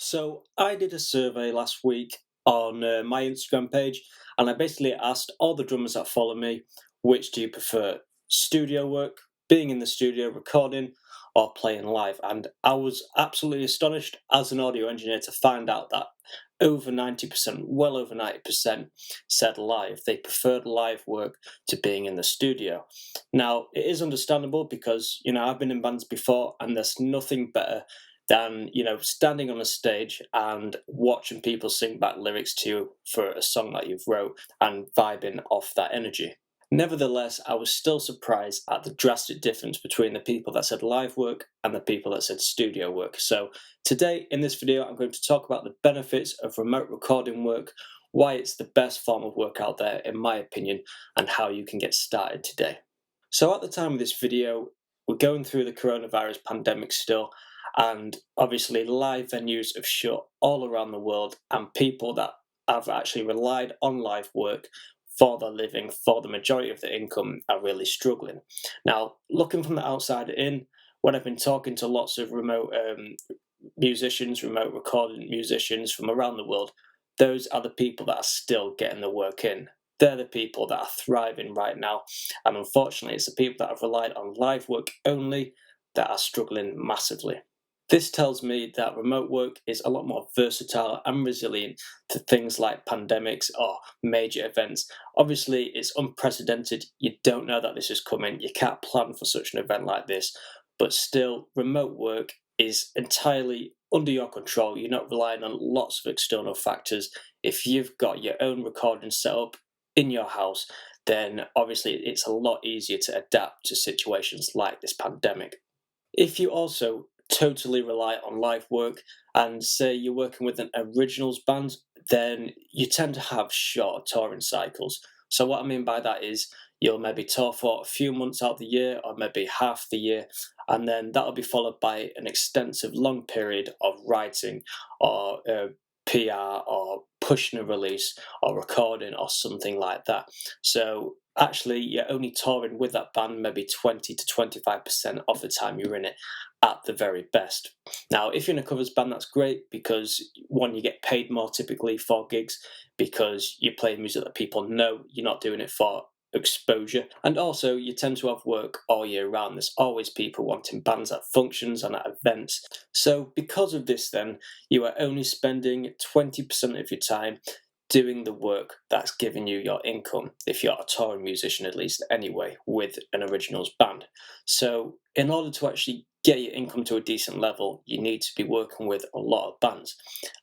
So I did a survey last week on my Instagram page, and I basically asked all the drummers that follow me, which do you prefer, studio work, being in the studio recording, or playing live? And I was absolutely astonished as an audio engineer to find out that over 90%, well over 90% said live. They preferred live work to being in the studio. Now, it is understandable because, I've been in bands before, and there's nothing better than standing on a stage and watching people sing back lyrics to you for a song that you've wrote and vibing off that energy. Nevertheless, I was still surprised at the drastic difference between the people that said live work and the people that said studio work. So today in this video I'm going to talk about the benefits of remote recording work, why it's the best form of work out there in my opinion, and how you can get started today. So at the time of this video, we're going through the coronavirus pandemic still, and obviously live venues have shut all around the world, and people that have actually relied on live work for their living, for the majority of their income, are really struggling. Now, looking from the outside in, when I've been talking to lots of remote musicians, remote recording musicians from around the world, those are the people that are still getting the work in. They're the people that are thriving right now. And unfortunately, it's the people that have relied on live work only that are struggling massively. This tells me that remote work is a lot more versatile and resilient to things like pandemics or major events. Obviously, it's unprecedented. You don't know that this is coming. You can't plan for such an event like this. But still, remote work is entirely under your control. You're not relying on lots of external factors. If you've got your own recording set up in your house, then obviously it's a lot easier to adapt to situations like this pandemic. If you also totally rely on live work and say you're working with an originals band, then you tend to have short touring cycles. So what I mean by that is you'll maybe tour for a few months out of the year or maybe half the year, and then that'll be followed by an extensive long period of writing or PR or pushing a release or recording or something like that. So actually you're only touring with that band maybe 20 to 25% of the time you're in it at the very best. Now, if you're in a covers band, that's great because one, you get paid more typically for gigs because you play music that people know. You're not doing it for exposure, and also you tend to have work all year round. There's always people wanting bands at functions and at events. So because of this, then you are only spending 20% of your time doing the work that's giving you your income, if you're a touring musician at least anyway, with an originals band. So in order to actually get your income to a decent level, you need to be working with a lot of bands.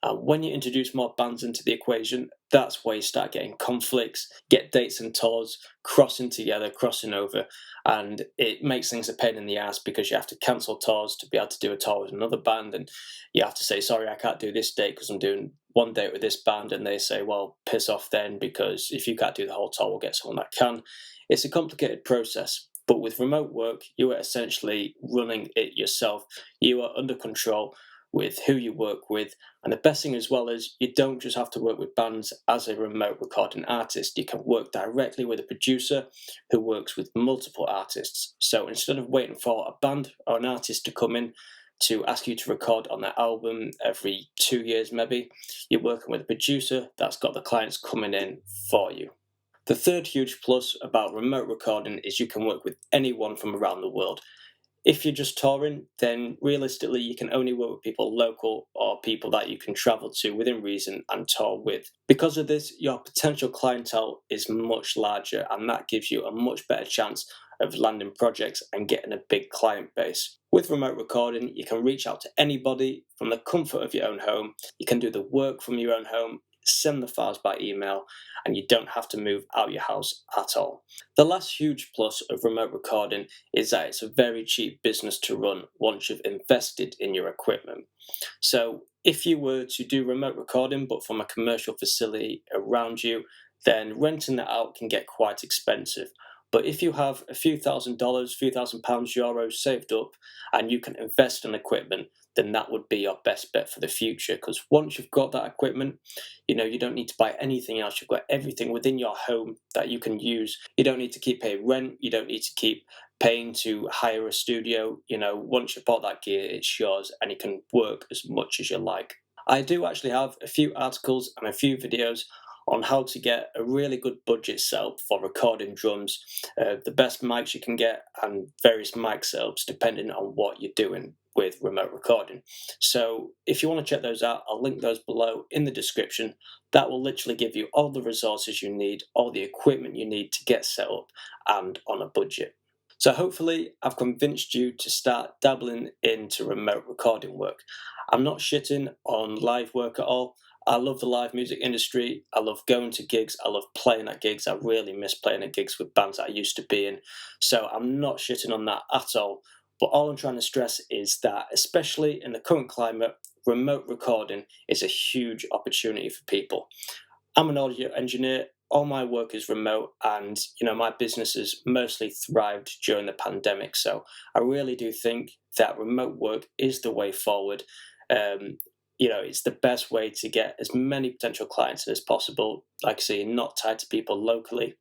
When you introduce more bands into the equation, that's where you start getting conflicts, get dates and tours crossing together, crossing over, and it makes things a pain in the ass because you have to cancel tours to be able to do a tour with another band, and you have to say, sorry, I can't do this date because I'm doing one date with this band, and they say, well, piss off then, because if you can't do the whole tour, we'll get someone that can. It's a complicated process. But with remote work, you are essentially running it yourself. You are under control with who you work with. And the best thing as well is you don't just have to work with bands as a remote recording artist. You can work directly with a producer who works with multiple artists. So instead of waiting for a band or an artist to come in to ask you to record on their album every 2 years maybe, you're working with a producer that's got the clients coming in for you. The third huge plus about remote recording is you can work with anyone from around the world. If you're just touring, then realistically you can only work with people local or people that you can travel to within reason and tour with. Because of this, your potential clientele is much larger, and that gives you a much better chance of landing projects and getting a big client base. With remote recording, you can reach out to anybody from the comfort of your own home. You can do the work from your own home, send the files by email, and you don't have to move out your house at all. The last huge plus of remote recording is that it's a very cheap business to run once you've invested in your equipment. So if you were to do remote recording but from a commercial facility around you, then renting that out can get quite expensive. But if you have a few $1,000s, few £1,000, euros saved up, and you can invest in equipment, then that would be your best bet for the future. Because once you've got that equipment, you don't need to buy anything else. You've got everything within your home that you can use. You don't need to keep paying rent. You don't need to keep paying to hire a studio. Once you bought that gear, it's yours, and you can work as much as you like. I do actually have a few articles and a few videos on how to get a really good budget setup for recording drums, the best mics you can get, and various mic setups depending on what you're doing with remote recording. So if you want to check those out, I'll link those below in the description. That will literally give you all the resources you need, all the equipment you need to get set up and on a budget. So hopefully I've convinced you to start dabbling into remote recording work. I'm not shitting on live work at all. I love the live music industry. I love going to gigs. I love playing at gigs. I really miss playing at gigs with bands that I used to be in. So I'm not shitting on that at all. But all I'm trying to stress is that, especially in the current climate, remote recording is a huge opportunity for people. I'm an audio engineer. All my work is remote, and my business has mostly thrived during the pandemic. So I really do think that remote work is the way forward. It's the best way to get as many potential clients as possible. Like I say, you're not tied to people locally,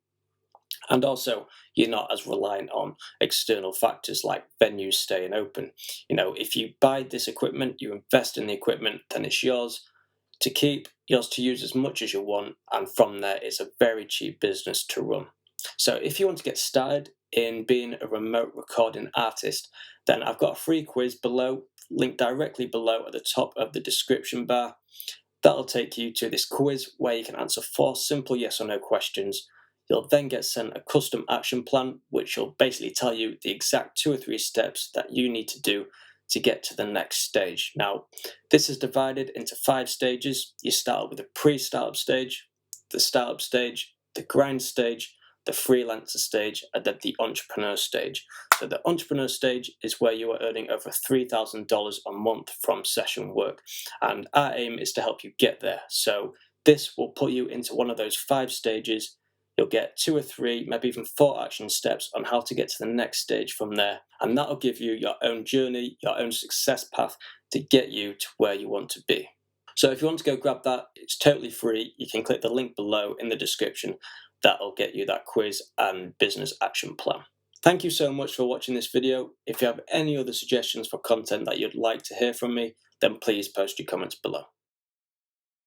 and also you're not as reliant on external factors like venues staying open. If you buy this equipment, you invest in the equipment, then it's yours to keep, yours to use as much as you want, and from there it's a very cheap business to run. So if you want to get started in being a remote recording artist, then I've got a free quiz below, linked directly below at the top of the description bar. That'll take you to this quiz where you can answer 4 simple yes or no questions. You'll then get sent a custom action plan, which will basically tell you the exact 2 or 3 steps that you need to do to get to the next stage. Now, this is divided into 5 stages. You start with the pre-startup stage, the startup stage, the grind stage, the freelancer stage, and then the entrepreneur stage. So the entrepreneur stage is where you are earning over $3,000 a month from session work, and our aim is to help you get there. So this will put you into one of those 5 stages. You'll get 2 or 3, maybe even 4 action steps on how to get to the next stage from there. And that'll give you your own journey, your own success path to get you to where you want to be. So if you want to go grab that, it's totally free. You can click the link below in the description. That'll get you that quiz and business action plan. Thank you so much for watching this video. If you have any other suggestions for content that you'd like to hear from me, then please post your comments below.